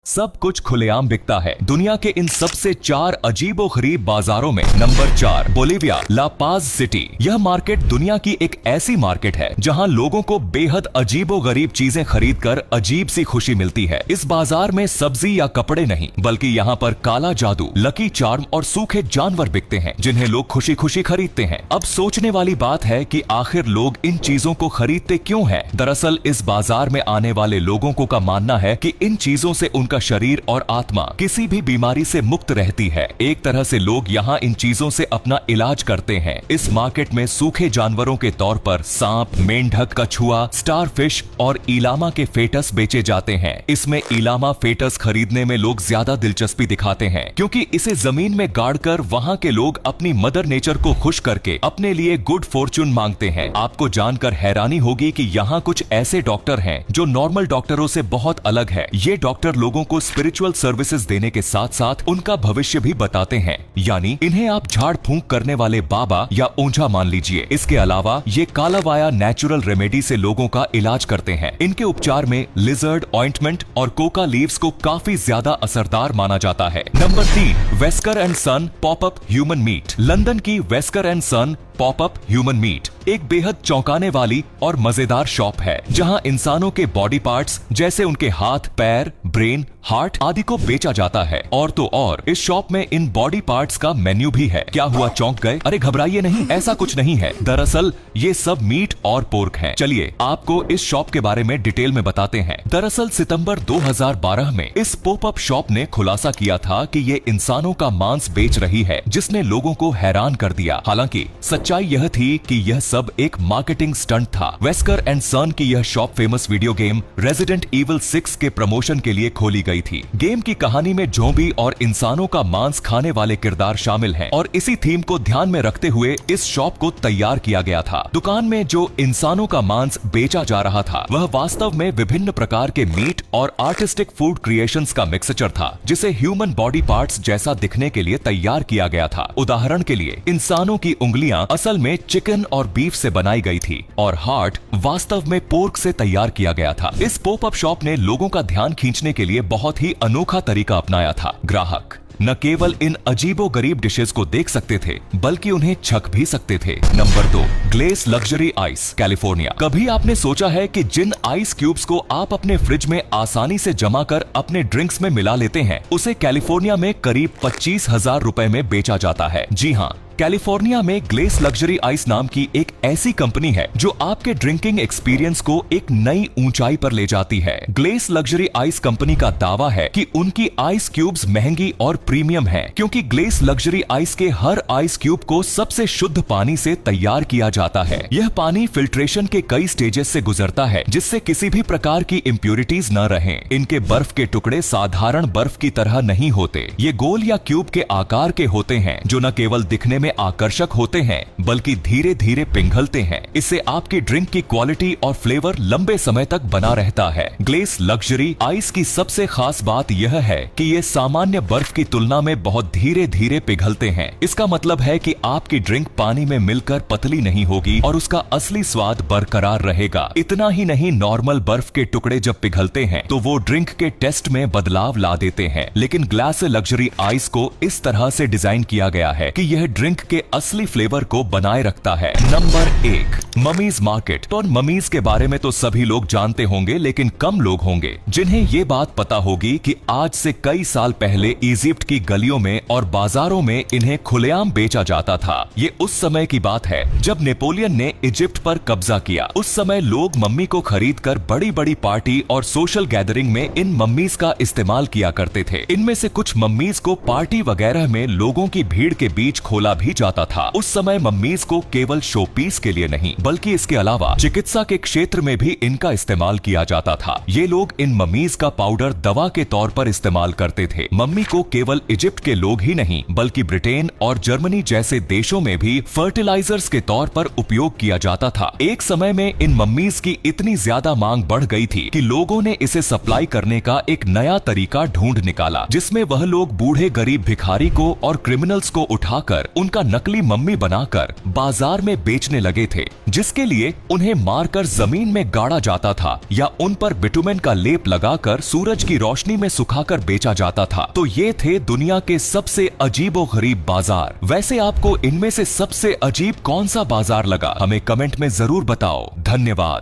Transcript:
सब कुछ खुलेआम बिकता है। दुनिया के इन सबसे 4 अजीबोगरीब बाजारों में नंबर 4 बोलिविया, ला पाज सिटी। यह मार्केट दुनिया की एक ऐसी मार्केट है जहां लोगों को बेहद अजीबोगरीब चीजें खरीदकर अजीब सी खुशी मिलती है। इस बाजार में सब्जी या कपड़े नहीं बल्कि यहाँ पर काला जादू, लकी चार्म और सूखे जानवर बिकते हैं जिन्हें लोग खुशी खुशी खरीदते हैं। अब सोचने वाली बात है कि आखिर लोग इन चीजों को खरीदते क्यों हैं? दरअसल इस बाजार में आने वाले लोगों को का मानना है कि इन चीजों से उनका शरीर और आत्मा किसी भी बीमारी से मुक्त रहती है। एक तरह से लोग यहाँ इन चीजों से अपना इलाज करते हैं। इस मार्केट में सूखे जानवरों के तौर पर सांप, मेंढक, कछुआ, स्टारफिश और इलामा के फेटस बेचे जाते हैं। इसमें इलामा फेटस खरीदने में लोग ज्यादा दिलचस्पी दिखाते हैं क्योंकि इसे जमीन में गाड़कर वहाँ के लोग अपनी मदर नेचर को खुश करके अपने लिए गुड फॉर्चून मांगते हैं। आपको जानकर हैरानी होगी कि यहाँ कुछ ऐसे डॉक्टर हैं जो नॉर्मल डॉक्टरों से बहुत अलग है। ये डॉक्टर लोगों को स्पिरिचुअल सर्विसेज देने के साथ साथ उनका भविष्य भी बताते हैं, यानी इन्हें आप झाड़ फूंक करने वाले बाबा या ओझा मान लीजिए। इसके अलावा ये कालावाया नेचुरल रेमेडी से लोगों का इलाज करते हैं। इनके उपचार में लिजर्ड ऑइंटमेंट और कोका लीव्स को काफी ज्यादा असरदार माना जाता है। Number 3 Wesker and son popup human meat. London की Wesker and son popup human meat एक बेहद चौंकाने वाली और मजेदार शॉप है जहां इंसानों के बॉडी पार्ट्स जैसे उनके हाथ, पैर, ब्रेन, हार्ट आदि को बेचा जाता है। और तो और इस शॉप में इन बॉडी पार्ट्स का मेन्यू भी है। क्या हुआ, चौंक गए? अरे घबराइए नहीं, ऐसा कुछ नहीं है। दरअसल ये सब मीट और पोर्क है। चलिए आपको इस शॉप के बारे में डिटेल में बताते हैं। दरअसल सितंबर 2012 में इस पॉपअप शॉप ने खुलासा किया था कि ये इंसानों का मांस बेच रही है, जिसने लोगों को हैरान कर दिया। हालांकि सच्चाई यह थी कि यह सब एक मार्केटिंग स्टंट था। वेस्कर एंड सन की यह shop famous video game resident evil 6 के प्रमोशन के लिए खोली गई थी। गेम की कहानी में ज़ॉम्बी और इंसानों का मांस खाने वाले किरदार शामिल हैं और इसी थीम को ध्यान में रखते हुए इस शॉप को तैयार किया गया था। दुकान में जो इंसानों का मांस बेचा जा रहा था वह वास्तव में विभिन्न प्रकार के मीट और आर्टिस्टिक फूड क्रिएशंस का मिक्सचर था, जिसे ह्यूमन बॉडी पार्ट्स जैसा दिखने के लिए तैयार किया गया था। उदाहरण के लिए इंसानों की उंगलियां असल में चिकन और बीफ से बनाई गई थी और हार्ट वास्तव में पोर्क से तैयार किया गया था। इस पॉपअप शॉप ने लोगों का ध्यान खींचने के लिए बहुत ही अनोखा तरीका अपनाया था। ग्राहक न केवल इन अजीबोगरीब डिशेस को देख सकते थे बल्कि उन्हें छक भी सकते थे। Number 2 glace luxury ice, California. कभी आपने सोचा है कि जिन आइस क्यूब्स को आप अपने फ्रिज में आसानी से जमा कर अपने ड्रिंक्स में मिला लेते हैं, उसे कैलिफोर्निया में करीब 25,000 रुपए में बेचा जाता है। जी हाँ, कैलिफोर्निया में ग्लेस लग्जरी आइस नाम की एक ऐसी कंपनी है जो आपके ड्रिंकिंग एक्सपीरियंस को एक नई ऊंचाई पर ले जाती है। ग्लेस लग्जरी आइस कंपनी का दावा है कि उनकी आइस क्यूब्स महंगी और प्रीमियम है क्योंकि ग्लेस लग्जरी आइस के हर आइस क्यूब को सबसे शुद्ध पानी से तैयार किया जाता है। यह पानी फिल्ट्रेशन के कई स्टेजेस से गुजरता है जिससे किसी भी प्रकार की इम्प्यूरिटीज न रहें। इनके बर्फ के टुकड़े साधारण बर्फ की तरह नहीं होते। ये गोल या क्यूब के आकार के होते हैं जो न केवल दिखने में आकर्षक होते हैं बल्कि धीरे धीरे पिघलते हैं। इससे आपकी ड्रिंक की क्वालिटी और फ्लेवर लंबे समय तक बना रहता है। ग्लेस लग्जरी आइस की सबसे खास बात यह है कि ये सामान्य बर्फ की तुलना में बहुत धीरे धीरे पिघलते हैं। इसका मतलब है कि आपकी ड्रिंक पानी में मिलकर पतली नहीं होगी और उसका असली स्वाद बरकरार रहेगा। इतना ही नहीं, नॉर्मल बर्फ के टुकड़े जब पिघलते हैं तो वो ड्रिंक के टेस्ट में बदलाव ला देते हैं, लेकिन ग्लेस लग्जरी आइस को इस तरह से डिजाइन किया गया है कि यह ड्रिंक के असली फ्लेवर को बनाए रखता है। Number 1 mummies market. तो ममीज के बारे में तो सभी लोग जानते होंगे, लेकिन कम लोग होंगे जिन्हें ये बात पता होगी कि आज से कई साल पहले इजिप्ट की गलियों में और बाजारों में इन्हें खुलेआम बेचा जाता था। ये उस समय की बात है जब नेपोलियन ने इजिप्ट पर कब्जा किया। उस समय लोग मम्मी को खरीदकर बड़ी बड़ी पार्टी और सोशल गैदरिंग में इन मम्मीज का इस्तेमाल किया करते थे। इनमें से कुछ मम्मीज को पार्टी वगैरह में लोगों की भीड़ के बीच खोला भी जाता था। उस समय मम्मीज को केवल शो पीस के लिए नहीं बल्कि इसके अलावा चिकित्सा के क्षेत्र में भी इनका इस्तेमाल किया जाता था। ये लोग इन मम्मीज का पाउडर दवा के तौर पर इस्तेमाल करते थे। मम्मी को केवल इजिप्ट के लोग ही नहीं बल्कि ब्रिटेन और जर्मनी जैसे देशों में भी फर्टिलाइजर्स के तौर पर उपयोग किया जाता था। एक समय में इन मम्मीज की इतनी ज्यादा मांग बढ़ गई थी कि लोगों ने इसे सप्लाई करने का एक नया तरीका ढूंढ निकाला, जिसमें वह लोग बूढ़े गरीब भिखारी को और क्रिमिनल्स को उठाकर उनकी उनका नकली मम्मी बनाकर बाजार में बेचने लगे थे, जिसके लिए उन्हें मारकर जमीन में गाड़ा जाता था या उन पर बिटुमेन का लेप लगाकर सूरज की रोशनी में सुखाकर बेचा जाता था। तो ये थे दुनिया के सबसे अजीबोगरीब बाजार। वैसे आपको इनमें से सबसे अजीब कौन सा बाजार लगा, हमें कमेंट में जरूर बताओ। धन्यवाद।